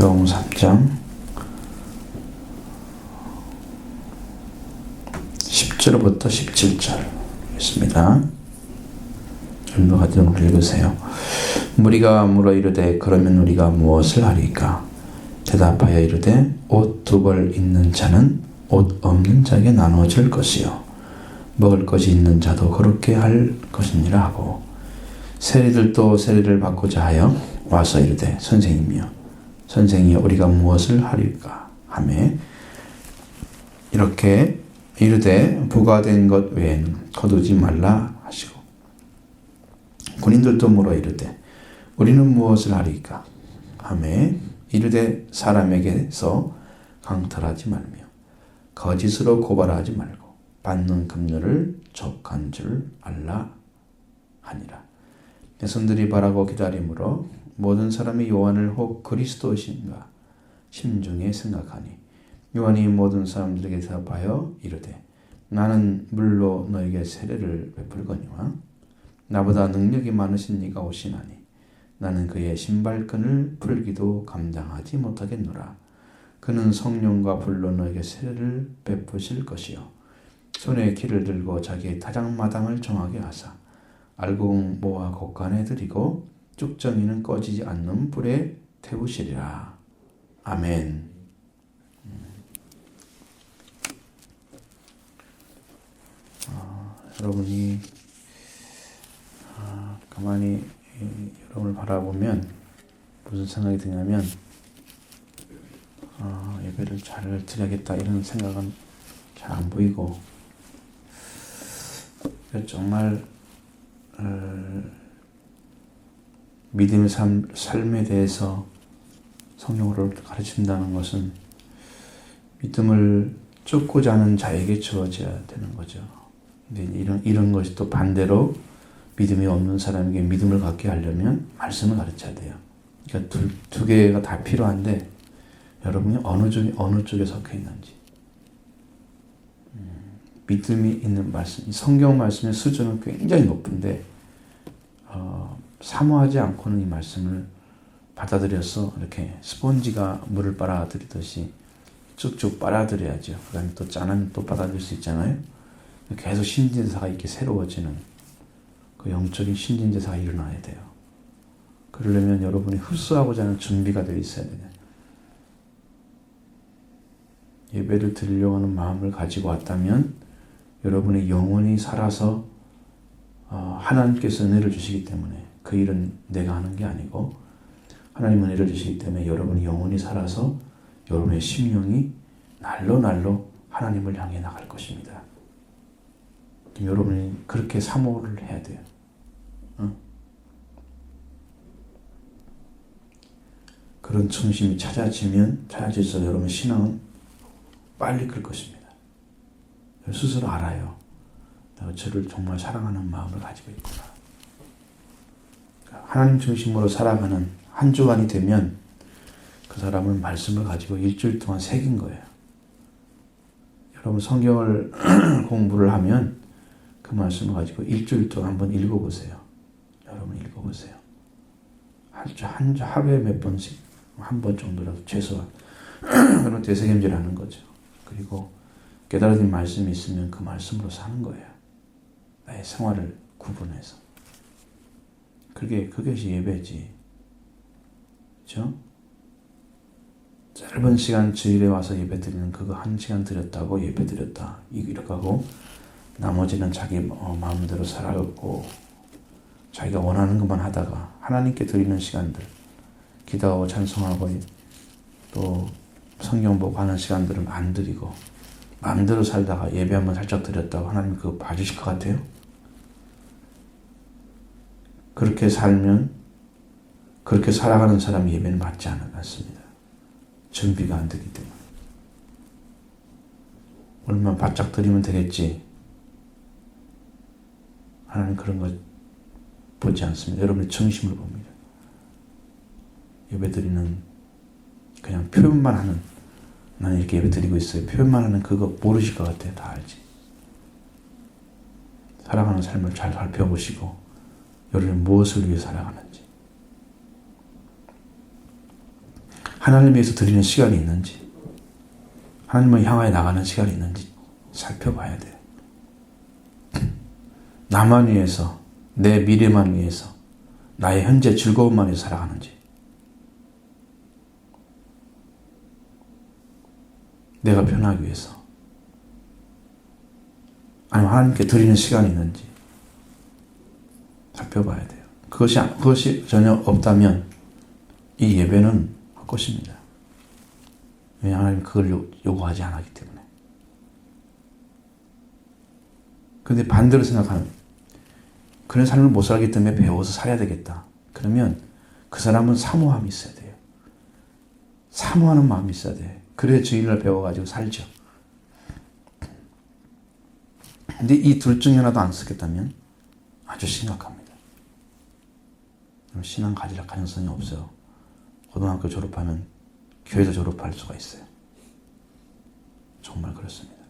마태복음 3장 10절부터 17절 있습니다. 전부 같이 읽으세요. 무리가 물어 이르되 그러면 우리가 무엇을 하리까? 대답하여 이르되 옷 두 벌 있는 자는 옷 없는 자에게 나누어질 것이요 먹을 것이 있는 자도 그렇게 할 것이니라 하고 세리들도 세리를 받고자 하여 와서 이르되 선생이여 우리가 무엇을 하리까 하매 이렇게 이르되 부과된 것 외에는 거두지 말라 하시고 군인들도 물어 이르되 우리는 무엇을 하리까 하매 이르되 사람에게서 강탈하지 말며 거짓으로 고발하지 말고 받는 금료를 족한 줄 알라 하니라. 내 손들이 바라고 기다림으로 모든 사람이 요한을 혹 그리스도이신가 심중에 생각하니 요한이 모든 사람들에게 대답하여 이르되 나는 물로 너에게 세례를 베풀거니와 나보다 능력이 많으신 이가 오시나니 나는 그의 신발끈을 풀기도 감당하지 못하겠노라. 그는 성령과 불로 너에게 세례를 베푸실 것이요 손에 키를 들고 자기의 타작마당을 정하게 하사 알곡 모아 곡간에 들이고 쭉정이는 꺼지지 않는 불에 태우시리라. 아멘. 여러분이 가만히 여러분을 바라보면 무슨 생각이 드냐면 예배를 잘 드려야겠다 이런 생각은 잘 안 보이고 정말 믿음의 삶에 대해서 성령으로 가르친다는 것은 믿음을 쫓고자 하는 자에게 주어져야 되는 거죠. 근데 이런 것이 또 반대로 믿음이 없는 사람에게 믿음을 갖게 하려면 말씀을 가르쳐야 돼요. 그러니까 두 개가 다 필요한데 여러분이 어느 쪽에 속해 있는지 믿음이 있는 말씀, 성경 말씀의 수준은 굉장히 높은데 사모하지 않고는 이 말씀을 받아들여서 이렇게 스폰지가 물을 빨아들이듯이 쭉쭉 빨아들여야죠. 그 다음에 또 짠하면 또 받아들일 수 있잖아요. 계속 신진대사가 이렇게 새로워지는 그 영적인 신진대사가 일어나야 돼요. 그러려면 여러분이 흡수하고자 하는 준비가 되어 있어야 돼요. 예배를 드리려고 하는 마음을 가지고 왔다면 여러분의 영혼이 살아서 하나님께서 은혜를 주시기 때문에 그 일은 내가 하는 게 아니고 하나님은 은혜를 주시기 때문에 여러분의 영혼이 살아서 여러분의 심령이 날로 하나님을 향해 나갈 것입니다. 여러분이 그렇게 사모를 해야 돼요. 그런 중심이 찾아질수록 여러분 신앙은 빨리 클 것입니다. 스스로 알아요. 내가 저를 정말 사랑하는 마음을 가지고 있구나. 하나님 중심으로 살아가는 한 주간이 되면 그 사람은 말씀을 가지고 일주일 동안 새긴 거예요. 여러분 성경을 공부를 하면 그 말씀을 가지고 일주일 동안 한번 읽어보세요. 여러분 읽어보세요. 하루에 몇 번씩 한 번 정도라도 최소한 그러면 되새김질하는 거죠. 그리고 깨달아진 말씀이 있으면 그 말씀으로 사는 거예요. 나의 생활을 구분해서. 그것이 예배지. 그렇죠? 짧은 시간 주일에 와서 예배 드리는 그거 1시간 드렸다고 예배 드렸다. 이렇게 하고 나머지는 자기 마음대로 살아가고 자기가 원하는 것만 하다가 하나님께 드리는 시간들 기도하고 찬송하고 또 성경 보고 하는 시간들은 안 드리고 마음대로 살다가 예배 한번 살짝 드렸다고 하나님 그거 봐주실 것 같아요? 그렇게 살아가는 사람이 예배는 받지 않습니다. 준비가 안 되기 때문에. 얼마나 바짝 드리면 되겠지. 하나님 그런 거 보지 않습니다. 여러분의 중심을 봅니다. 예배 드리는 그냥 표현만 하는 나는 이렇게 예배 드리고 있어요. 표현만 하는 그거 모르실 것 같아요. 다 알지. 살아가는 삶을 잘 살펴보시고 여러분은 무엇을 위해 살아가는지 하나님을 위해서 드리는 시간이 있는지, 하나님을 향하여 나가는 시간이 있는지 살펴봐야 돼요. 나만 위해서, 내 미래만 위해서, 나의 현재 즐거움만 위해서 살아가는지, 내가 편하기 위해서, 아니면 하나님께 드리는 시간이 있는지 살펴봐야 돼요. 그것이 전혀 없다면 이 예배는 헛것입니다. 왜냐하면 하나님 그걸 요구하지 않았기 때문에. 그런데 반대로 생각하는, 그런 삶을 못 살기 때문에 배워서 살아야 되겠다. 그러면 그 사람은 사모함이 있어야 돼요. 사모하는 마음이 있어야 돼. 그래야 주인을 배워가지고 살죠. 근데 이 둘 중에 하나도 안 쓰겠다면 아주 심각합니다. 신앙 가질 가능성이 없어요. 고등학교 졸업하면 교회도 졸업할 수가 있어요. 정말 그렇습니다.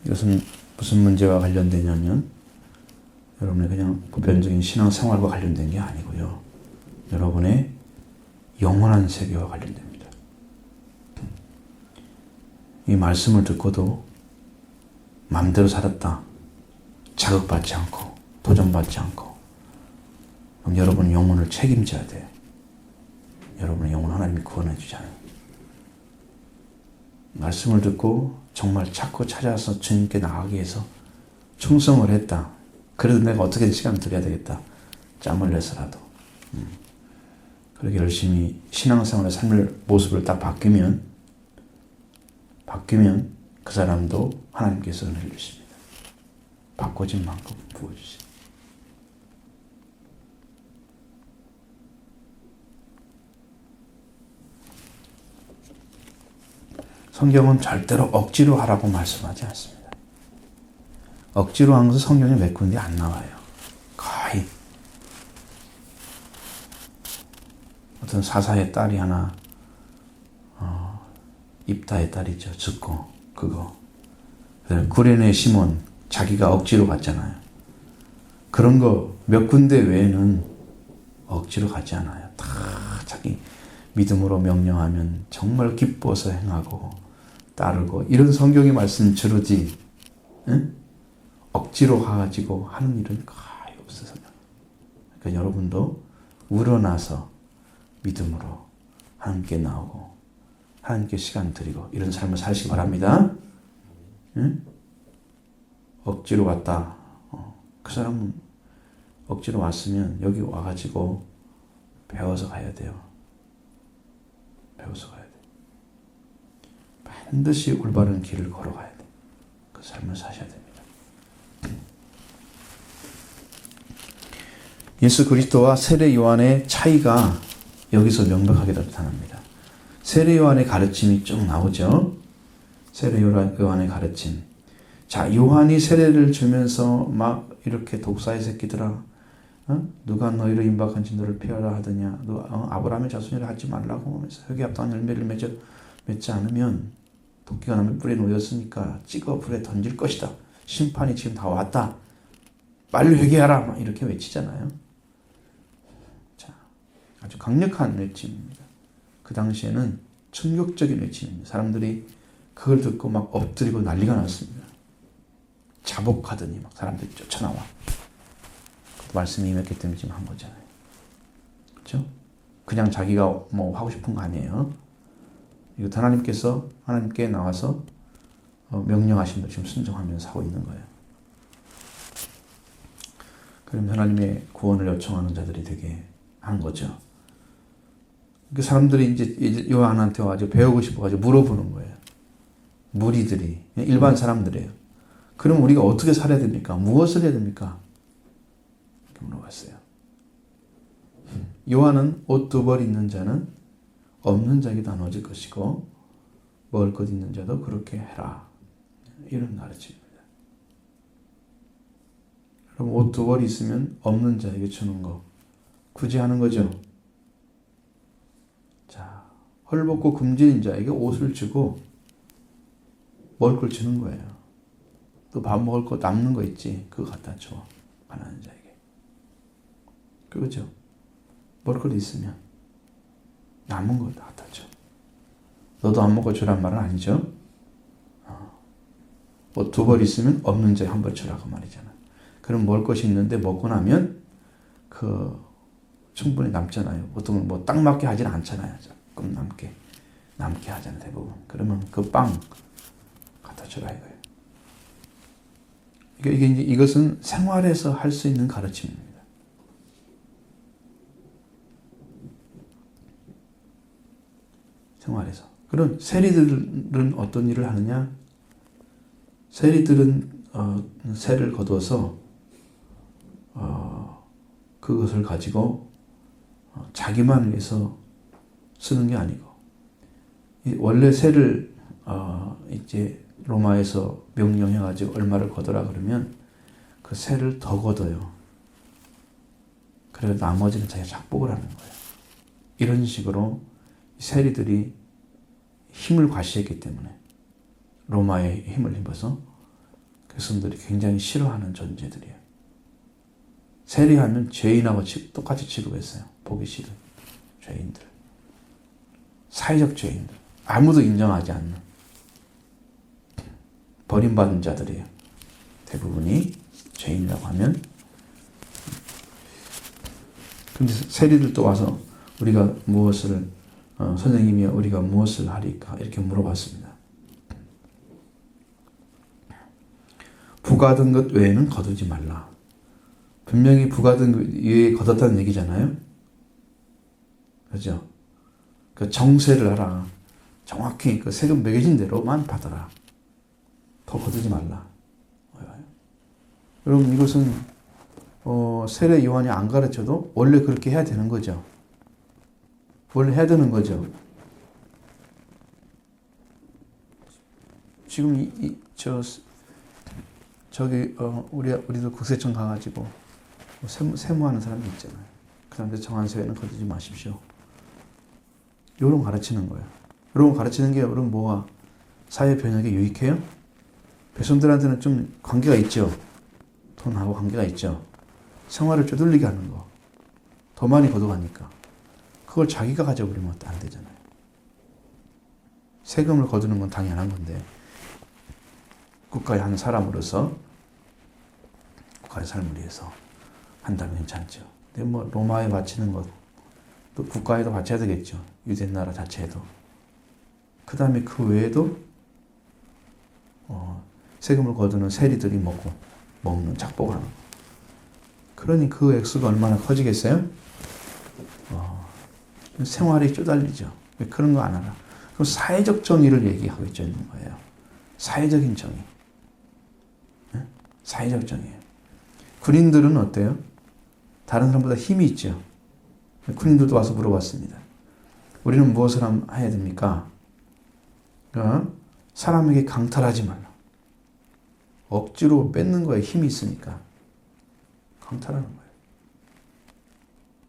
이것은 무슨 문제와 관련되냐면 여러분의 그냥 보편적인 신앙생활과 관련된 게 아니고요. 여러분의 영원한 세계와 관련됩니다. 이 말씀을 듣고도 마음대로 살았다, 자극받지 않고 도전받지 않고, 그럼 여러분 영혼을 책임져야 돼. 여러분의 영혼 하나님이 구원해 주잖아요. 말씀을 듣고 정말 찾고 찾아서 주님께 나가기 위해서 충성을 했다. 그래도 내가 어떻게든 시간을 드려야 되겠다. 짬을 내서라도. 그렇게 열심히 신앙생활의 삶의 모습을 딱 바뀌면 그 사람도 하나님께서 은혜를 주십니다. 바꿔진 만큼 부어주십니다. 성경은 절대로 억지로 하라고 말씀하지 않습니다. 억지로 하는 것은 성경에 몇 군데 안 나와요. 거의. 어떤 사사의 딸이 하나, 입다의 딸이죠. 죽고, 그거. 구레네 시몬, 자기가 억지로 갔잖아요. 그런 거 몇 군데 외에는 억지로 가지 않아요. 다 자기 믿음으로 명령하면 정말 기뻐서 행하고 따르고, 이런 성경의 말씀 주르지, 응? 억지로 가가지고 하는 일은 거의 없어서. 그러니까 여러분도 우러나서 믿음으로 하나님께 나오고 하나님께 시간 드리고 이런 삶을 사시기 바랍니다. 응? 억지로 왔다. 그 사람은 억지로 왔으면 여기 와가지고 배워서 가야 돼요. 배워서 가야 돼. 반드시 올바른 길을 걸어가야 돼. 그 삶을 사셔야 됩니다. 예수 그리스도와 세례 요한의 차이가 여기서 명백하게 나타납니다. 세례 요한의 가르침이 쭉 나오죠. 세례 요한의 가르침. 자, 요한이 세례를 주면서 막 이렇게 독사의 새끼들아, 누가 너희를 임박한지 너를 피하라 하더냐, 너 아브라함의 자손이라 하지 말라고 하면서 흙에 합당한 열매를 맺지 않으면 도끼가 남의 뿔에 놓였으니까 찍어 불에 던질 것이다. 심판이 지금 다 왔다. 빨리 회개하라. 막 이렇게 외치잖아요. 자, 아주 강력한 외침입니다. 그 당시에는 충격적인 외침입니다. 사람들이 그걸 듣고 막 엎드리고 난리가 났습니다. 자복하더니 막 사람들이 쫓아나와. 말씀이 임했기 때문에 지금 한 거잖아요. 그렇죠? 그냥 자기가 뭐 하고 싶은 거 아니에요. 이거 하나님께서 하나님께 나와서 명령하신 거 지금 순종하면서 하고 있는 거예요. 그럼 하나님의 구원을 요청하는 자들이 되게 하는 거죠. 그 사람들이 이제 요한한테 와가지고 배우고 싶어가지고 물어보는 거예요. 무리들이, 일반 사람들이에요. 그럼 우리가 어떻게 살아야 됩니까? 무엇을 해야 됩니까? 이렇게 물어봤어요. 요한은 옷 두 벌 있는 자는 없는 자에게 나눠질 것이고 먹을 것 있는 자도 그렇게 해라. 이런 가르침입니다. 그럼 옷 두 벌 있으면 없는 자에게 주는 거 굳이 하는 거죠. 자, 헐벗고 굶주린 자에게 옷을 주고 먹을 걸 주는 거예요. 또 밥 먹을 거 남는 거 있지. 그거 갖다 줘. 가난한 자에게. 그거죠. 먹을 거 있으면 남은 거 갖다 줘. 너도 안 먹고 주란 말은 아니죠. 뭐 2벌 있으면 없는 자에 1벌 주라고 말이잖아. 그럼 먹을 것이 있는데 먹고 나면 충분히 남잖아요. 보통은 뭐 딱 맞게 하지는 않잖아요. 조금 남게 하잖아요. 대부분. 그러면 그 빵 갖다 주라 이거예요. 이것은 생활에서 할 수 있는 가르침입니다. 생활에서. 그럼 세리들은 어떤 일을 하느냐? 세리들은 세를 거둬서 그것을 가지고 자기만 위해서 쓰는 게 아니고, 원래 세를 이제 로마에서 명령해가지고 얼마를 거둬라 그러면 그 세를 더 거둬요. 그래서 나머지는 자기가 작복을 하는 거예요. 이런 식으로 세리들이 힘을 과시했기 때문에 로마의 힘을 입어서 백성들이 굉장히 싫어하는 존재들이에요. 세리하면 죄인하고 똑같이 취급했어요. 보기 싫은 죄인들. 사회적 죄인들. 아무도 인정하지 않는 버림받은 자들이에요. 대부분이 죄인이라고 하면. 근데 세리들도 와서 우리가 무엇을 선생님이 우리가 무엇을 하리까 이렇게 물어봤습니다. 부과된 것 외에는 거두지 말라. 분명히 부과된 것 외에 거뒀다는 얘기잖아요. 그렇죠? 그 정세를 하라. 정확히 그 세금 매겨진 대로만 받아라. 더 거두지 말라. 여러분, 이것은 세례 요한이 안 가르쳐도 원래 그렇게 해야 되는 거죠. 원래 해야 되는 거죠. 지금 저기 우리도 국세청 가가지고 세무하는 사람이 있잖아요. 그 사람들 정한 세금은 거두지 마십시오. 이런 가르치는 거예요. 이런 가르치는 게 여러분 뭐가 사회 변혁에 유익해요? 백성들한테는 좀 관계가 있죠. 돈하고 관계가 있죠. 생활을 쪼들리게 하는 거. 더 많이 거둬가니까. 그걸 자기가 가져버리면 안 되잖아요. 세금을 거두는 건 당연한 건데 국가의 한 사람으로서 국가의 삶을 위해서 한다면 괜찮죠. 근데 뭐 로마에 바치는 것, 또 국가에도 바쳐야 되겠죠. 유대 나라 자체에도. 그 다음에 그 외에도 세금을 거두는 세리들이 먹는 작복을 하는 거. 그러니 그 액수가 얼마나 커지겠어요? 생활이 쪼달리죠. 왜 그런 거 안 하나? 그럼 사회적 정의를 얘기하고 있는 거예요. 사회적인 정의. 네? 사회적 정의예요. 군인들은 어때요? 다른 사람보다 힘이 있죠. 군인들도 와서 물어봤습니다. 우리는 무엇을 해야 됩니까? 사람에게 강탈하지 말라. 억지로 뺏는 거에 힘이 있으니까 강탈하는 거예요.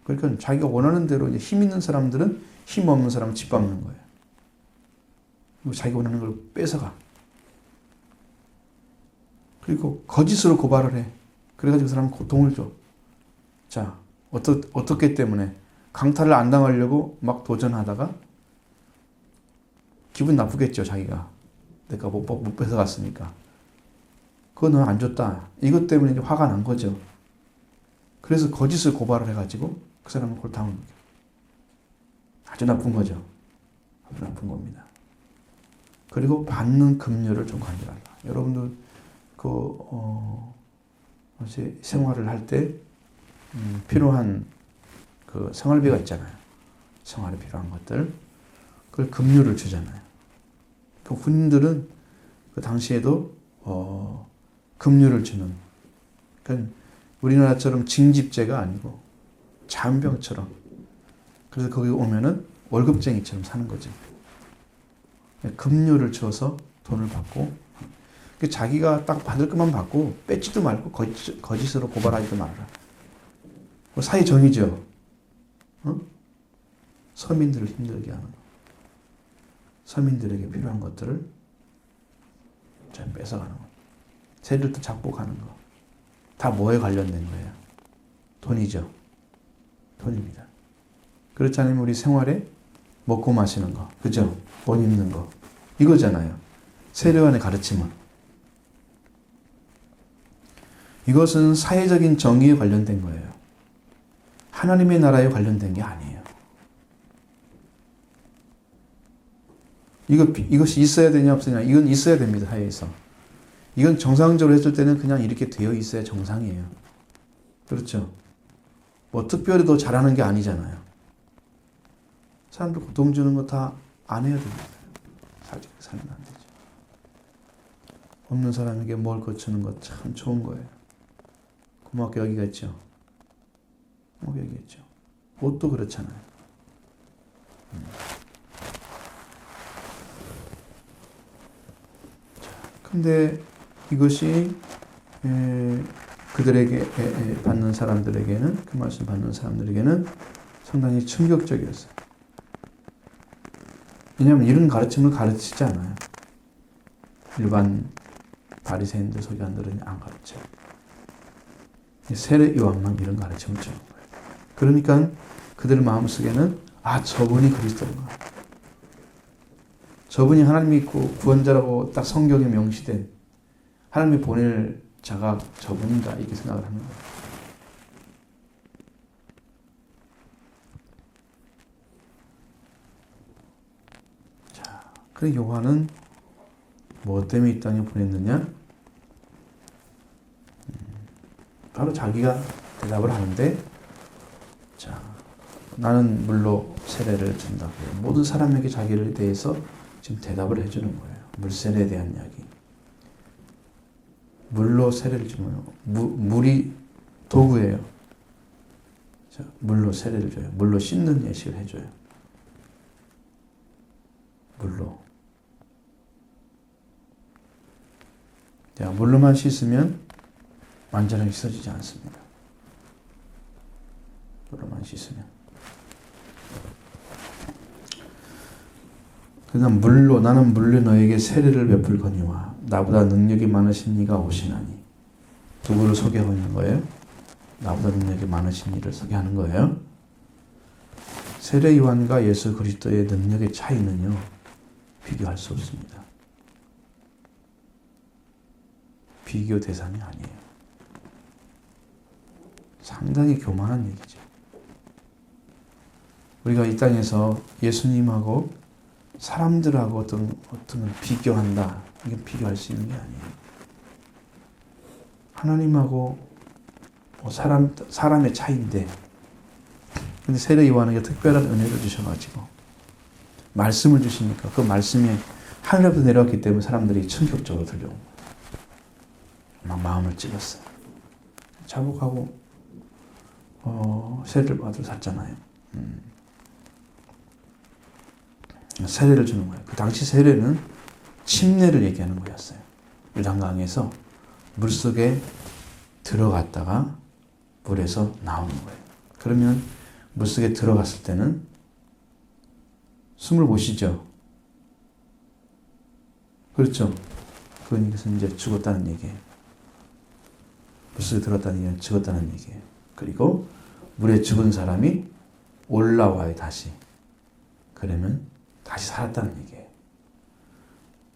그러니까 자기가 원하는 대로 이제 힘 있는 사람들은 힘 없는 사람을 짓밟는 거예요. 그리고 자기가 원하는 걸 뺏어가. 그리고 거짓으로 고발을 해. 그래가지고 그 사람은 고통을 줘. 자, 어떻기 때문에 강탈을 안 당하려고 막 도전하다가 기분 나쁘겠죠, 자기가. 내가 못 뺏어갔으니까. 그거 너 안 줬다. 이것 때문에 이제 화가 난 거죠. 그래서 거짓을 고발을 해가지고 그 사람은 그걸 당한 거죠. 아주 나쁜 거죠. 아주 나쁜 겁니다. 그리고 받는 급료를 좀 관리하라. 여러분들 생활을 할 때 필요한 그 생활비가 있잖아요. 생활에 필요한 것들. 그걸 급료를 주잖아요. 그 군인들은 그 당시에도 급료를 주는. 그러니까 우리나라처럼 징집제가 아니고 잔병처럼. 그래서 거기 오면은 월급쟁이처럼 사는 거죠. 급료를 줘서 돈을 받고 자기가 딱 받을 것만 받고 뺏지도 말고 거짓으로 고발하지도 말아라. 사회 정의죠. 서민들을 힘들게 하는 거. 서민들에게 필요한 것들을 잘 뺏어가는 거. 세리를 또 작복하는 거. 다 뭐에 관련된 거예요? 돈이죠. 돈입니다. 그렇지 않으면 우리 생활에 먹고 마시는 거, 그죠? 옷 입는 거. 이거잖아요. 세례요한의 가르침은. 이것은 사회적인 정의에 관련된 거예요. 하나님의 나라에 관련된 게 아니에요. 이것이 있어야 되냐 없으냐? 이건 있어야 됩니다. 사회에서. 이건 정상적으로 했을 때는 그냥 이렇게 되어 있어야 정상이에요. 그렇죠? 뭐 특별히 더 잘하는 게 아니잖아요. 사람들 고통 주는 거 다 안 해야 됩니다. 살면 안 되죠. 없는 사람에게 뭘 거치는 거 참 좋은 거예요. 고맙게 여기겠죠. 고맙게 여기겠죠. 옷도 그렇잖아요. 근데 이것이 그들에게 받는 사람들에게는, 그 말씀 받는 사람들에게는 상당히 충격적이었어요. 왜냐하면 이런 가르침을 가르치지 않아요. 일반 바리새인들, 서기관들은 안 가르쳐요. 세례 요한만 이런 가르침을 주는 거예요. 그러니까 그들 마음속에는 저분이 그리스도인가. 저분이 하나님이 구원자라고 딱 성경에 명시된 하나님이 보낼 자가 저분인가 이렇게 생각을 하는 거예요. 자, 그래 요한은 뭐 때문에 이 땅에 보냈느냐? 바로 자기가 대답을 하는데, 자, 나는 물로 세례를 준다. 모든 사람에게 자기를 대해서 지금 대답을 해주는 거예요. 물세례에 대한 이야기. 물로 세례를 주면 물이 도구예요. 자, 물로 세례를 줘요. 물로 씻는 예식을 해줘요. 물로. 자, 물로만 씻으면 완전하게 씻어지지 않습니다. 물로만 씻으면. 그냥 나는 물로 너에게 세례를 베풀거니와 나보다 능력이 많으신 이가 오시나니. 누구를 소개하고 있는 거예요? 나보다 능력이 많으신 이를 소개하는 거예요. 세례 요한과 예수 그리스도의 능력의 차이는요, 비교할 수 없습니다. 비교 대상이 아니에요. 상당히 교만한 얘기죠. 우리가 이 땅에서 예수님하고 사람들하고 어떤 비교한다. 이게 비교할 수 있는 게 아니에요. 하나님하고 사람의 차이인데, 근데 세례 요한에게 특별한 은혜를 주셔가지고 말씀을 주시니까 그 말씀이 하늘에서 내려왔기 때문에 사람들이 충격적으로 들려온 거예요. 막 마음을 찔렀어요. 자복하고 세례를 받으러 샀잖아요. 세례를 주는 거예요. 그 당시 세례는 침례를 얘기하는 거였어요. 요단강에서 물속에 들어갔다가 물에서 나오는 거예요. 그러면 물속에 들어갔을 때는 숨을 못 쉬죠. 그렇죠. 그것은 이제 죽었다는 얘기예요. 물속에 들어갔다는 얘기는 죽었다는 얘기예요. 그리고 물에 죽은 사람이 올라와요, 다시. 그러면 다시 살았다는 얘기예요.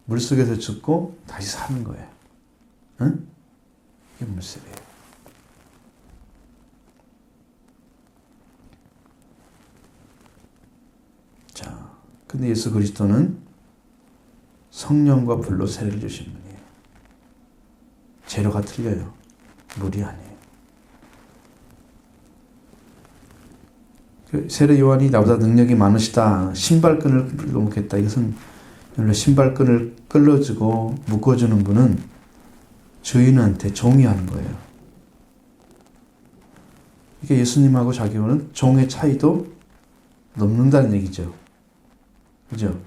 물속에서 죽고 다시 사는 거예요. 응? 이게 물세례예요. 자, 근데 예수 그리스도는 성령과 불로 세례를 주신 분이에요. 재료가 틀려요. 물이 아니에요. 세례 요한이 나보다 능력이 많으시다. 신발끈을 풀어먹겠다. 이것은 신발끈을 끌어주고 묶어주는 분은 주인한테 종이 하는 거예요. 이게 예수님하고 자기와는 종의 차이도 넘는다는 얘기죠. 그죠?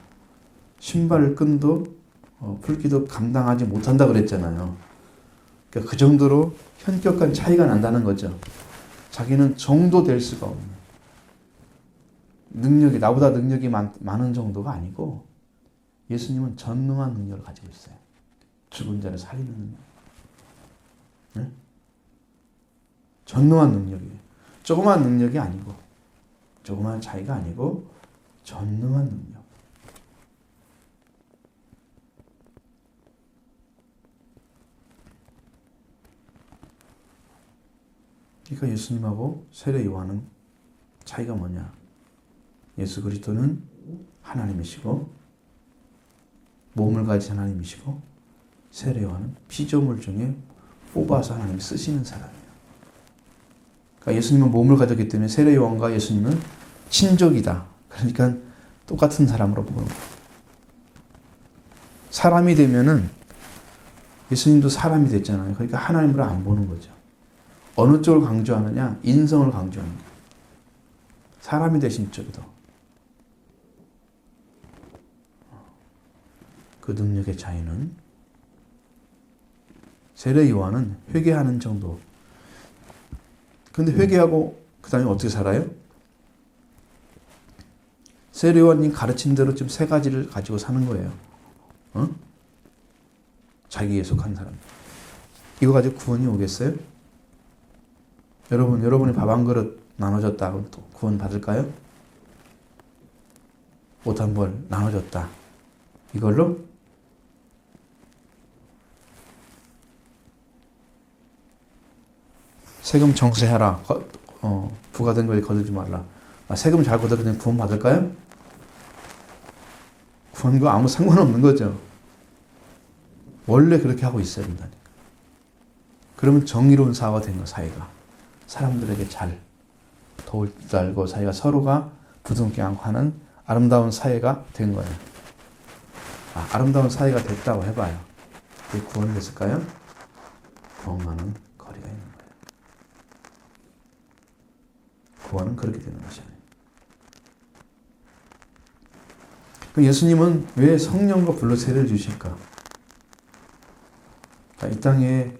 신발끈도 풀기도 감당하지 못한다 그랬잖아요. 그러니까 그 정도로 현격한 차이가 난다는 거죠. 자기는 종도 될 수가 없는. 나보다 능력이 많은 정도가 아니고 예수님은 전능한 능력을 가지고 있어요. 죽은 자를 살리는 능력. 네? 전능한 능력이에요. 조그만 능력이 아니고, 조그만 차이가 아니고 전능한 능력. 그러니까 예수님하고 세례 요한은 차이가 뭐냐? 예수 그리스도는 하나님이시고 몸을 가진 하나님이시고 세례 요한은 피조물 중에 뽑아서 하나님이 쓰시는 사람이에요. 그러니까 예수님은 몸을 가졌기 때문에 세례 요한과 예수님은 친족이다. 그러니까 똑같은 사람으로 보는 거예요. 사람이 되면은 예수님도 사람이 됐잖아요. 그러니까 하나님으로 안 보는 거죠. 어느 쪽을 강조하느냐? 인성을 강조하는 거예요. 사람이 되신 쪽이다. 그 능력의 차이는 세례 요한은 회개하는 정도. 근데 회개하고 그 다음에 어떻게 살아요? 세례 요한이 가르친 대로 지금 세 가지를 가지고 사는 거예요. 자기에 속한 사람. 이거 가지고 구원이 오겠어요? 여러분이 밥 한 그릇 나눠줬다. 그럼 또 구원 받을까요? 옷 한 벌 나눠줬다. 이걸로? 세금 정세하라. 부과된 거에 거두지 말라. 세금 잘 걷어 그냥 구원 받을까요? 구원과 아무 상관없는 거죠. 원래 그렇게 하고 있어야 된다니까. 그러면 정의로운 사회가 된 거, 사회가. 사람들에게 잘 도울 줄 알고 사회가 서로가 부둥켜 안고 하는 아름다운 사회가 된 거예요. 아름다운 사회가 됐다고 해봐요. 그게 구원이 됐을까요? 구원과는 거리가 있는 거예요. 구원은 그렇게 되는 것이 아니에요. 그럼 예수님은 왜 성령과 불로 세례를 주실까? 이 땅에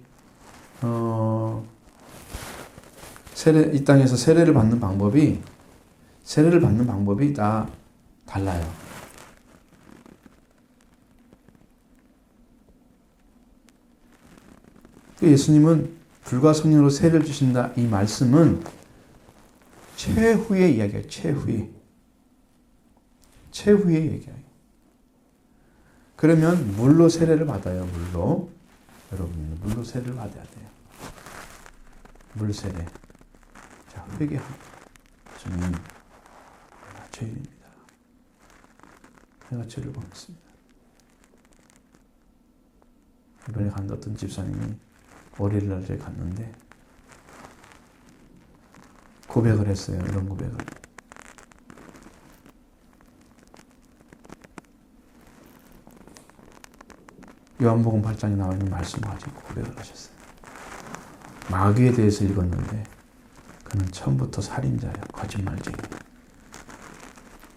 이 땅에서 세례를 받는 방법이 다 달라요. 예수님은 불과 성령으로 세례를 주신다. 이 말씀은 최후의 이야기예요. 최후의 얘기예요. 그러면 물로 세례를 받아요. 물로. 여러분, 물로 세례를 받아야 돼요. 물 세례. 자, 회개합니다. 주님, 내가 죄인입니다. 내가 죄를 범했습니다. 이번에 간 어떤 집사님이 어린이날에 갔는데 고백을 했어요. 이런 고백을. 요한복음 8장에 나와 있는 말씀을 가지고 고백을 하셨어요. 마귀에 대해서 읽었는데 그는 처음부터 살인자야, 거짓말쟁이.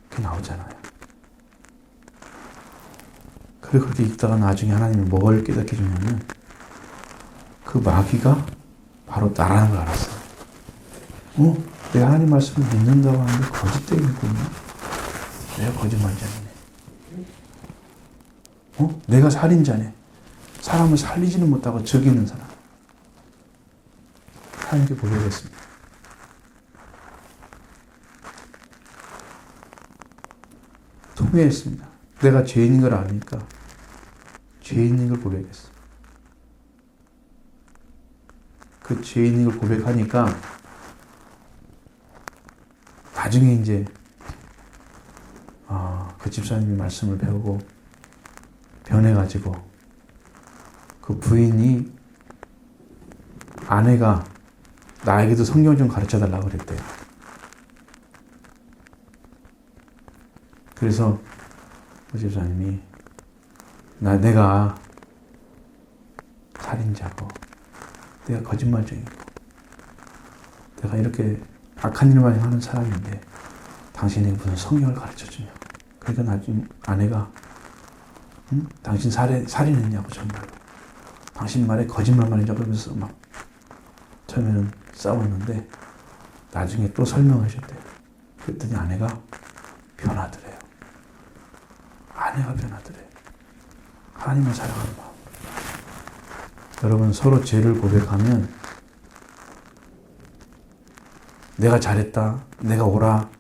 그게 나오잖아요. 그렇게 읽다가 나중에 하나님이 뭘 깨닫게 해주냐면 그 마귀가 바로 나라는 걸 알았어요. 내가 하나님 말씀을 믿는다고 하는데 거짓되겠군요. 내가 거짓말쟁이네. 내가 살인자네. 사람을 살리지는 못하고 죽이는 사람. 하나님께 고백했습니다. 통회했습니다. 내가 죄인인 걸 아니까 죄인인 걸 고백했어. 그 죄인인 걸 고백하니까 나중에 이제 그 집사님이 말씀을 배우고 변해가지고 그 부인이 아내가 나에게도 성경 좀 가르쳐달라고 그랬대요. 그래서 그 집사님이 내가 살인자고 내가 거짓말쟁이고 내가 이렇게 악한 일만 하는 사람인데 당신이 무슨 성경을 가르쳐주냐. 그러니까 나중에 아내가 당신 살인했냐고 정말로. 당신 말에 거짓말만 했냐고 그러면서 막 처음에는 싸웠는데 나중에 또 설명하셨대요. 그랬더니 아내가 변하더래요. 아내가 변하더래요. 하나님을 사랑하는 마음. 여러분 서로 죄를 고백하면 내가 잘했다, 내가 옳아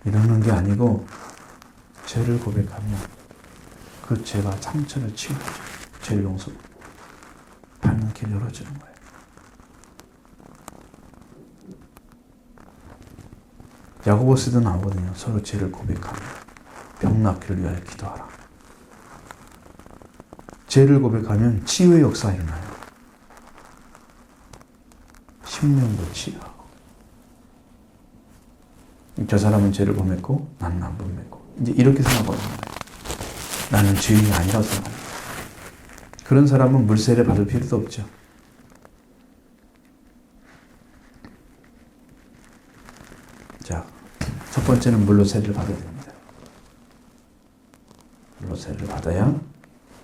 이러는 게 아니고 죄를 고백하면 그 죄가 상처를 치유해줘. 죄 용서 받는 길 열어주는 거예요. 야고보서도 나오거든요. 서로 죄를 고백하며 병 낫기를 위하여 기도하라. 죄를 고백하면 치유의 역사가 일어나요. 심령도 치유하고. 저 사람은 죄를 범했고 나는 안 범했고 이제 이렇게 생각하는 거예요. 나는 죄인이 아니라고 생각합니다. 그런 사람은 물세례 받을 필요도 없죠. 자, 첫 번째는 물로 세례를 받아야 됩니다. 물로 세례를 받아야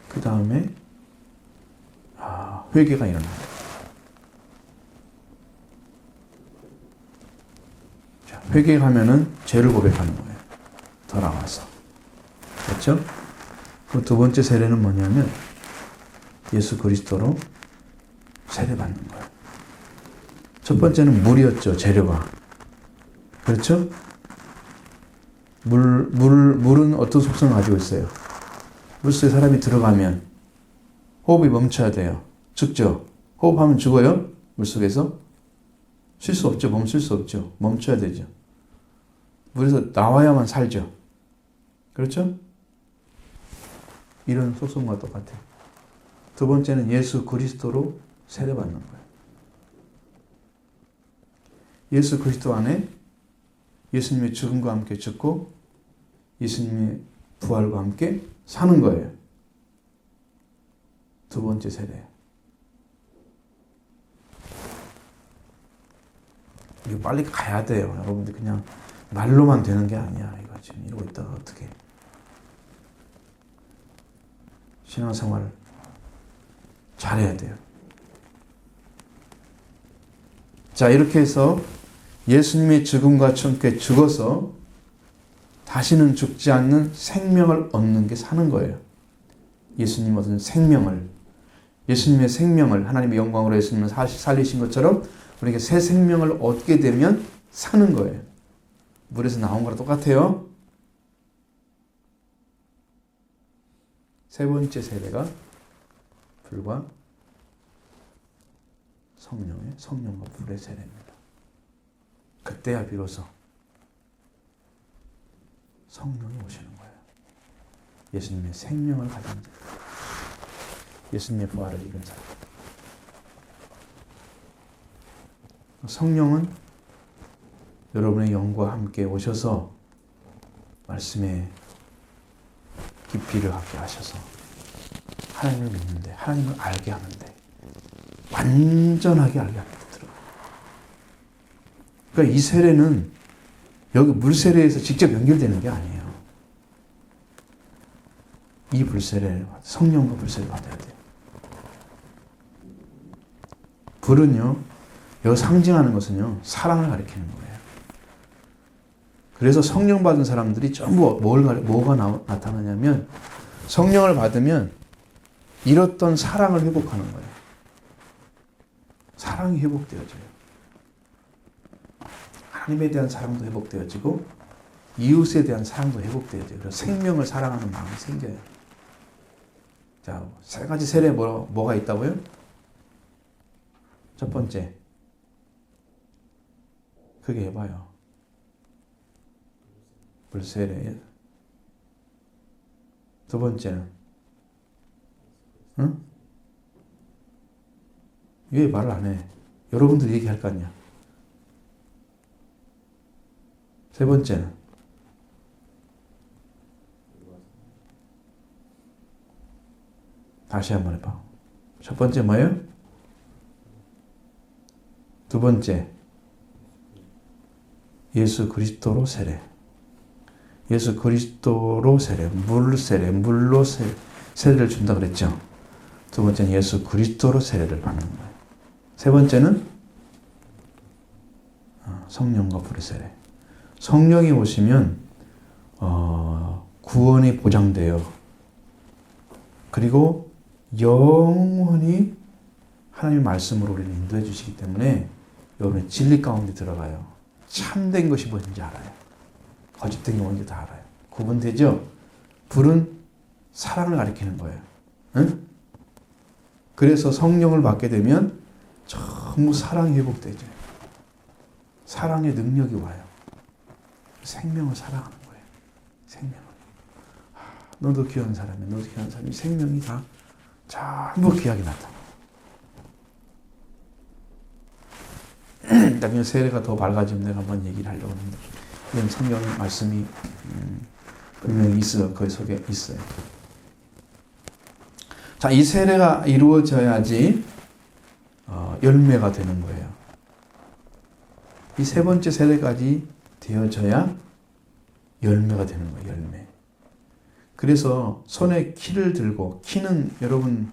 그 다음에 회개가 일어납니다. 자, 회개하면은 죄를 고백하는 거예요. 돌아와서. 그렇죠? 그 두 번째 세례는 뭐냐면 예수 그리스도로 세례받는 거예요. 첫 번째는 물이었죠. 재료가. 그렇죠? 물은 어떤 속성을 가지고 있어요? 물속에 사람이 들어가면 호흡이 멈춰야 돼요. 죽죠? 호흡하면 죽어요? 물속에서? 쉴 수 없죠. 멈출 수 없죠. 멈춰야 되죠. 물에서 나와야만 살죠. 그렇죠? 이런 속성과 똑같아요. 두 번째는 예수 그리스도로 세례받는 거예요. 예수 그리스도 안에 예수님의 죽음과 함께 죽고 예수님의 부활과 함께 사는 거예요. 두 번째 세례예요. 이거 빨리 가야 돼요. 여러분들 그냥 말로만 되는 게 아니야. 이거 지금 이러고 있다가 어떻게 신앙생활 잘해야 돼요. 자, 이렇게 해서 예수님의 죽음과 함께 죽어서 다시는 죽지 않는 생명을 얻는 게 사는 거예요. 예수님 얻은 생명을, 예수님의 생명을 하나님의 영광으로 예수님을 살리신 것처럼 우리에게 새 생명을 얻게 되면 사는 거예요. 물에서 나온 거랑 똑같아요. 세 번째 세례가 불과 성령과 불의 세례입니다. 그때야 비로소 성령이 오시는 거예요. 예수님의 생명을 가진 자, 예수님의 부활을 이룬 사람. 성령은 여러분의 영과 함께 오셔서 말씀의 깊이를 갖게 하셔서 하나님을 믿는데, 하나님을 알게 하는데, 완전하게 알게 하는 데 들어가요. 그러니까 이 세례는 여기 물세례에서 직접 연결되는 게 아니에요. 이 불세례, 성령과 불세례 받아야 돼요. 불은요, 여기 상징하는 것은요, 사랑을 가리키는 거예요. 그래서 성령 받은 사람들이 전부 뭐가 나타나냐면, 성령을 받으면 잃었던 사랑을 회복하는 거예요. 사랑이 회복되어져요. 하나님에 대한 사랑도 회복되어지고 이웃에 대한 사랑도 회복되어져요. 그래서 생명을 사랑하는 마음이 생겨요. 자, 세 가지 세례 뭐가 있다고요? 첫 번째, 크게 해봐요. 물세례. 두 번째는, 응? 왜 말을 안 해? 여러분들 얘기할 거 아니야. 세 번째는, 다시 한번 해봐. 첫 번째 뭐예요? 두 번째, 예수 그리스도로 세례. 예수 그리스도로 세례, 물로 세례를 준다 그랬죠. 두 번째는 예수 그리스도로 세례를 받는 거예요. 세 번째는 성령과 불의 세례. 성령이 오시면 구원이 보장돼요. 그리고 영원히 하나님의 말씀으로 우리를 인도해 주시기 때문에 여러분의 진리 가운데 들어가요. 참된 것이 뭔지 알아요. 거짓된 게 뭔지 다 알아요. 구분되죠? 불은 사랑을 가리키는 거예요. 응? 그래서 성령을 받게 되면 전부 사랑이 회복되죠. 사랑의 능력이 와요. 생명을 사랑하는 거예요. 생명을. 너도 귀한 사람이야. 너도 귀한 사람이 생명이 다 전부 귀하게 나타나. 나중에 세례가 더 밝아지면 내가 한번 얘기를 하려고 하는데 이런 성경 말씀이 분명히 있어요. 그 속에 있어요. 자, 이 세례가 이루어져야지 열매가 되는 거예요. 이 세 번째 세례까지 되어져야 열매가 되는 거예요. 열매. 그래서 손에 키를 들고, 키는 여러분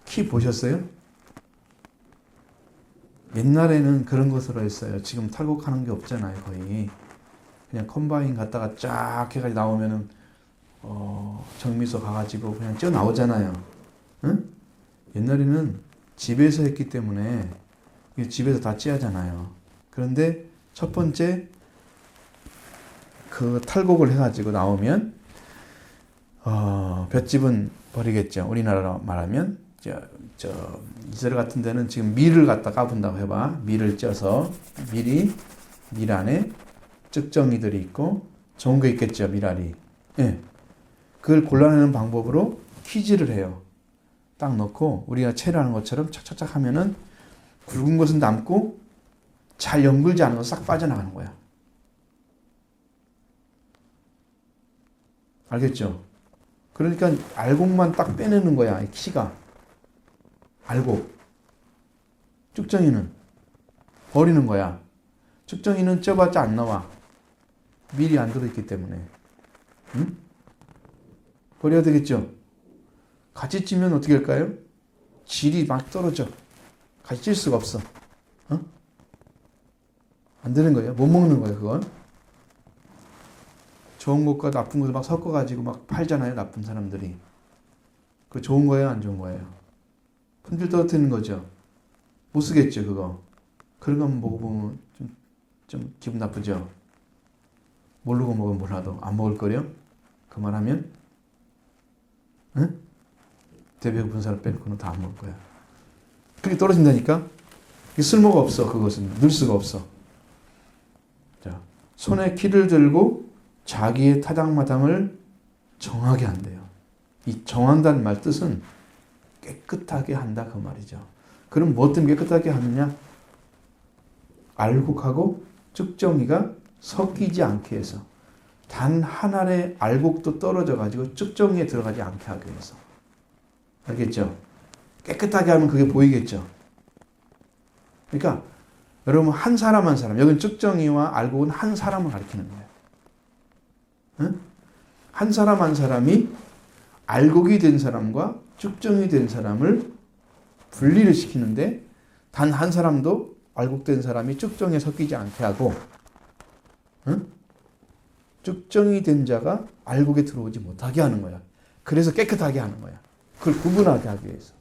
키 보셨어요? 옛날에는 그런 것으로 했어요. 지금 탈곡하는 게 없잖아요. 거의 그냥 컴바인 갔다가 쫙 해가지고 나오면은 정미소 가가지고 그냥 쪄 나오잖아요. 응? 옛날에는 집에서 했기 때문에 집에서 다 찌하잖아요. 그런데 첫 번째 그 탈곡을 해가지고 나오면 볏짚은 버리겠죠. 우리나라로 말하면 이스라엘 같은 데는 지금 밀을 갖다 까분다고 해봐. 밀을 쪄서 밀 안에 쭉정이들이 있고 좋은 게 있겠죠. 밀알이. 예. 그걸 골라내는 방법으로 퀴즈를 해요. 딱 넣고 우리가 채를 것처럼 착착착 하면은 굵은 것은 남고 잘 연글지 않은 것은 싹 빠져나가는 거야. 알겠죠? 그러니까 알곡만 딱 빼내는 거야. 키가. 알곡. 쭉정이는 버리는 거야. 쭉정이는 쪄봤자 안 나와. 밀이 안 들어있기 때문에. 응? 버려야 되겠죠? 같이 찌면 어떻게 할까요? 질이 막 떨어져. 같이 찔 수가 없어. 안 되는 거예요. 못 먹는 거예요, 그건. 좋은 것과 나쁜 것을 막 섞어가지고 막 팔잖아요, 나쁜 사람들이. 그거 좋은 거예요, 안 좋은 거예요? 품질 떨어뜨리는 거죠. 못 쓰겠죠, 그거. 그런 거 먹어보면 좀 기분 나쁘죠? 모르고 먹으면 몰라도 안 먹을 거려? 그 말 하면? 응? 대배고픈 사람 빼놓고는 다 안 먹을 거야. 그렇게 떨어진다니까? 쓸모가 없어, 그것은. 넣을 수가 없어. 자, 손에 키를 들고 자기의 타당마당을 정하게 한대요. 이 정한다는 말 뜻은 깨끗하게 한다 그 말이죠. 그럼 뭐 때문에 깨끗하게 하느냐? 알곡하고 쭉정이가 섞이지 않게 해서 단 한 알의 알곡도 떨어져 가지고 쭉정이에 들어가지 않게 하기 위해서. 알겠죠? 깨끗하게 하면 그게 보이겠죠? 그러니까 여러분 한 사람 한 사람, 여기는 쭉정이와 알곡은 한 사람을 가리키는 거예요. 응? 한 사람 한 사람이 알곡이 된 사람과 쭉정이 된 사람을 분리를 시키는데 단 한 사람도 알곡된 사람이 쭉정이에 섞이지 않게 하고, 응? 쭉정이 된 자가 알곡에 들어오지 못하게 하는 거야. 그래서 깨끗하게 하는 거야. 그걸 구분하게 하기 위해서.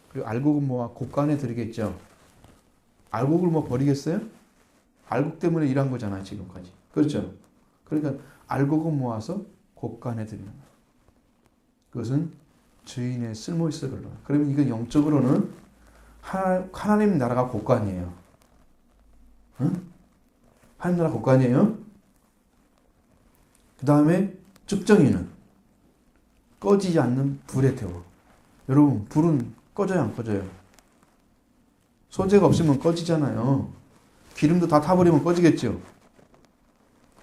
그리고 알곡은 뭐와 곡간에 들이겠죠. 알곡을 뭐 버리겠어요? 알곡 때문에 일한 거잖아요, 지금까지. 그렇죠? 그러니까 알곡은 모아서 곡간에 들이는 거예요. 그것은 주인의 쓸모 있어 걸로. 그러면 이건 영적으로는 하나님 나라가 곡간이에요. 응? 하나님 나라 곡간이에요. 그 다음에 쭉정이는 꺼지지 않는 불에 태워. 여러분, 불은 꺼져요, 안 꺼져요? 소재가 없으면 꺼지잖아요. 기름도 다 타버리면 꺼지겠죠?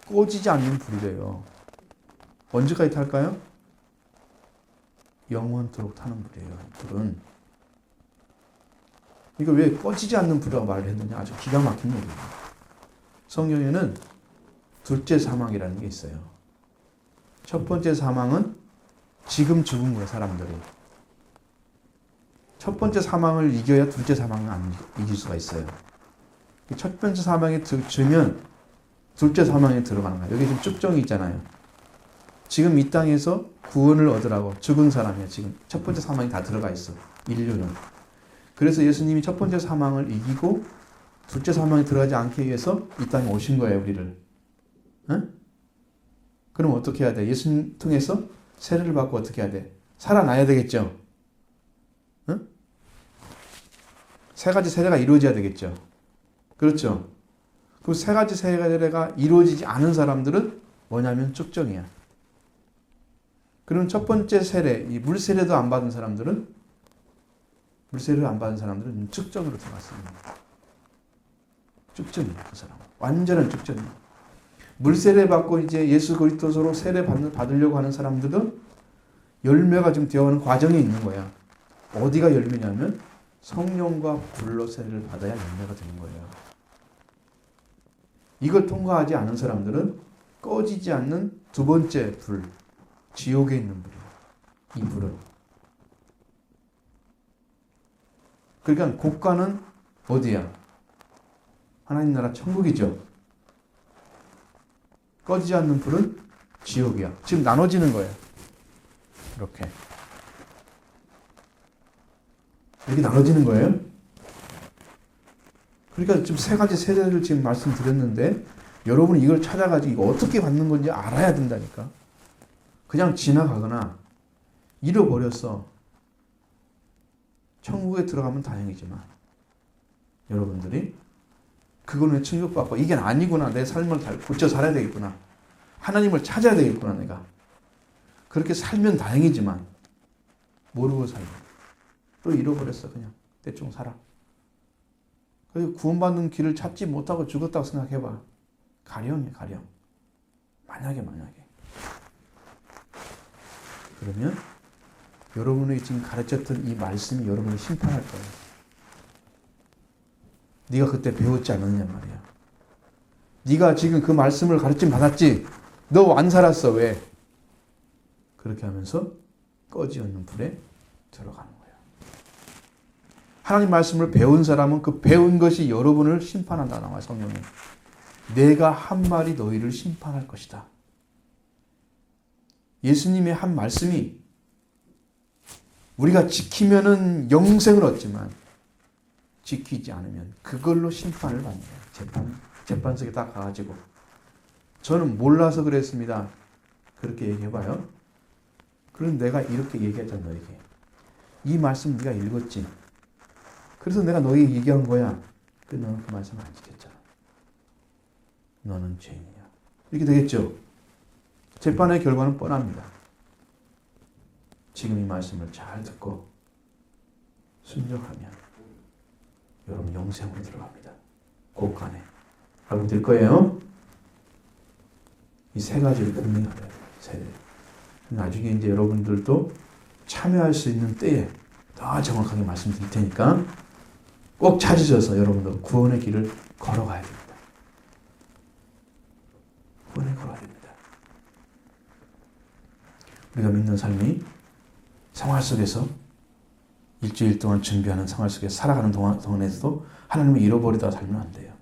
꺼지지 않는 불이래요. 언제까지 탈까요? 영원토록 타는 불이에요. 불은. 이거 왜 꺼지지 않는 불이라고 말을 했느냐? 아주 기가 막힌 얘기예요. 성경에는 둘째 사망이라는 게 있어요. 첫 번째 사망은 지금 죽은 거예요, 사람들이. 첫 번째 사망을 이겨야 둘째 사망을 안 이길 수가 있어요. 첫 번째 사망에 들면 둘째 사망에 들어가는 거예요. 여기 지금 쭉정이 있잖아요. 지금 이 땅에서 구원을 얻으라고 죽은 사람이야. 지금 첫 번째 사망이 다 들어가 있어. 인류는. 그래서 예수님이 첫 번째 사망을 이기고 둘째 사망에 들어가지 않기 위해서 이 땅에 오신 거예요. 우리를. 응? 그럼 어떻게 해야 돼? 예수님 통해서 세례를 받고 어떻게 해야 돼? 살아나야 되겠죠. 응? 세 가지 세례가 이루어져야 되겠죠. 그렇죠. 그 세 가지 세례가 이루어지지 않은 사람들은 뭐냐면 쭉정이야. 그럼 첫 번째 세례, 이 물세례도 안 받은 사람들은 쭉정으로 들어갔습니다. 쭉정이야, 그 사람은. 완전한 쭉정이야. 물세례 받고 이제 예수 그리스도로 세례 받으려고 하는 사람들은 열매가 좀 되어가는 과정이 있는 거야. 어디가 열매냐면 성령과 불로 세례를 받아야 열매가 되는 거예요. 이걸 통과하지 않은 사람들은 꺼지지 않는 두 번째 불, 지옥에 있는 불이에요. 이 불은. 그러니까 국가는 어디야? 하나님 나라 천국이죠. 꺼지지 않는 불은 지옥이야. 지금 나눠지는 거예요. 이렇게 나눠지는 거예요. 그러니까 지금 세 가지 세례를 지금 말씀드렸는데 여러분이 이걸 찾아가지고 이거 어떻게 받는 건지 알아야 된다니까. 그냥 지나가거나 잃어버렸어. 천국에 들어가면 다행이지만 여러분들이 그거는 충격받고 이게 아니구나. 내 삶을 고쳐 살아야 되겠구나. 하나님을 찾아야 되겠구나. 내가 그렇게 살면 다행이지만 모르고 살고 또 잃어버렸어. 그냥 대충 살아. 그래서 구원받는 길을 찾지 못하고 죽었다고 생각해봐. 가령이야, 가령. 만약에. 그러면 여러분이 지금 가르쳤던 이 말씀이 여러분을 심판할 거예요. 네가 그때 배웠지 않았냐 말이야. 네가 지금 그 말씀을 가르침 받았지? 너 안 살았어. 왜? 그렇게 하면서 꺼지 없는 불에 들어가는 거예요. 하나님 말씀을 배운 사람은 그 배운 것이 여러분을 심판한다 나와요. 성령이. 내가 한 말이 너희를 심판할 것이다. 예수님의 한 말씀이 우리가 지키면은 영생을 얻지만 지키지 않으면 그걸로 심판을 받는 거예요. 재판석에 딱 가가지고 저는 몰라서 그랬습니다. 그렇게 얘기해봐요. 그럼 내가 이렇게 얘기했잖아. 너에게. 이 말씀 네가 읽었지. 그래서 내가 너에게 얘기한 거야. 그래서 너는 그 말씀을 안 지켰잖아. 너는 죄인이야. 이렇게 되겠죠. 재판의 결과는 뻔합니다. 지금 이 말씀을 잘 듣고 순종하면 여러분 영생으로 들어갑니다. 곳간에. 여러분 될 거예요. 이 세 가지를 분명히 알아야 돼요. 나중에 이제 여러분들도 참여할 수 있는 때에 더 정확하게 말씀드릴 테니까 꼭 찾으셔서 여러분도 구원의 길을 걸어가야 됩니다. 구원을 걸어야 됩니다. 우리가 믿는 삶이 생활 속에서 일주일 동안 준비하는 생활 속에서 살아가는 동안에서도 하나님을 잃어버리다가 살면 안 돼요.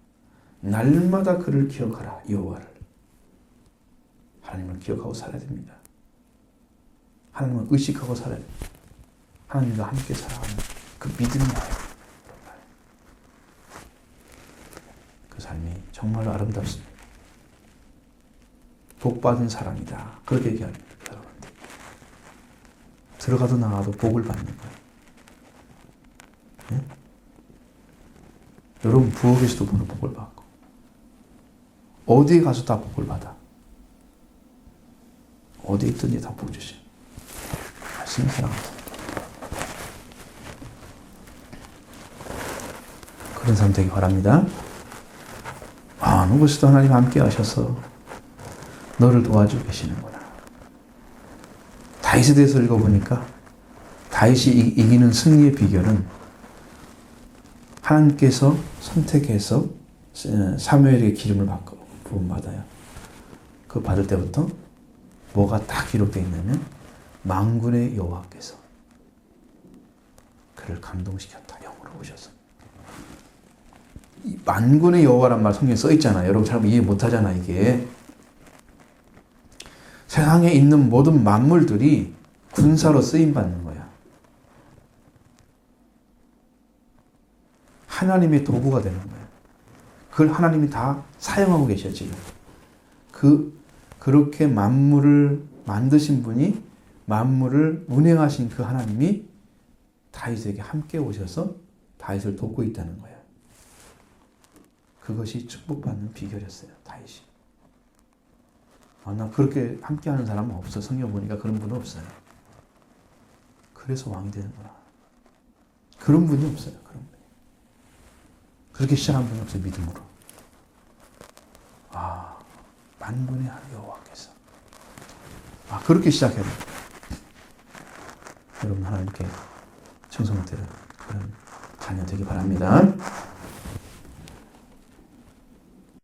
날마다 그를 기억하라. 여호와를. 하나님을 기억하고 살아야 됩니다. 하나님을 의식하고 살아야 됩니다. 하나님과 함께 살아가는 그 믿음이 와요. 그 삶이 정말로 아름답습니다. 복받은 사람이다. 그렇게 얘기합니다. 여러분들. 들어가도 나와도 복을 받는 거예요. 네? 여러분 부엌에서도 복을 받고 어디에 가서 다 복을 받아. 어디에 있든지 다 복 주셔. 말씀을 사랑합니다. 그런 삶 되기 바랍니다. 누구서도 하나님 함께 하셔서 너를 도와주고 계시는구나. 다윗에 대해서 읽어보니까 다윗이 이기는 승리의 비결은 하나님께서 선택해서 사무엘에게 기름을 받고 부음받아요. 그거 받을 때부터 뭐가 딱 기록되어 있냐면 만군의 여호와께서 그를 감동시켰다. 영으로 오셔서. 이 만군의 여호와란 말 성경에 써 있잖아요. 여러분 잘 이해 못하잖아 이게. 세상에 있는 모든 만물들이 군사로 쓰임받는 거야. 하나님의 도구가 되는 거야. 그걸 하나님이 다 사용하고 계셔, 지금. 그렇게 만물을 만드신 분이 만물을 운행하신 그 하나님이 다윗에게 함께 오셔서 다윗을 돕고 있다는 거야. 그것이 축복받는 비결이었어요, 다윗이. 나 그렇게 함께하는 사람은 없어. 성경 보니까 그런 분은 없어요. 그래서 왕이 되는구나. 그런 분이 없어요. 그런 분이. 그렇게 시작한 분이 없어요. 믿음으로. 만군의 여호와께서. 그렇게 시작해야 돼요. 여러분 하나님께 충성되는 그런 자녀 되기 바랍니다.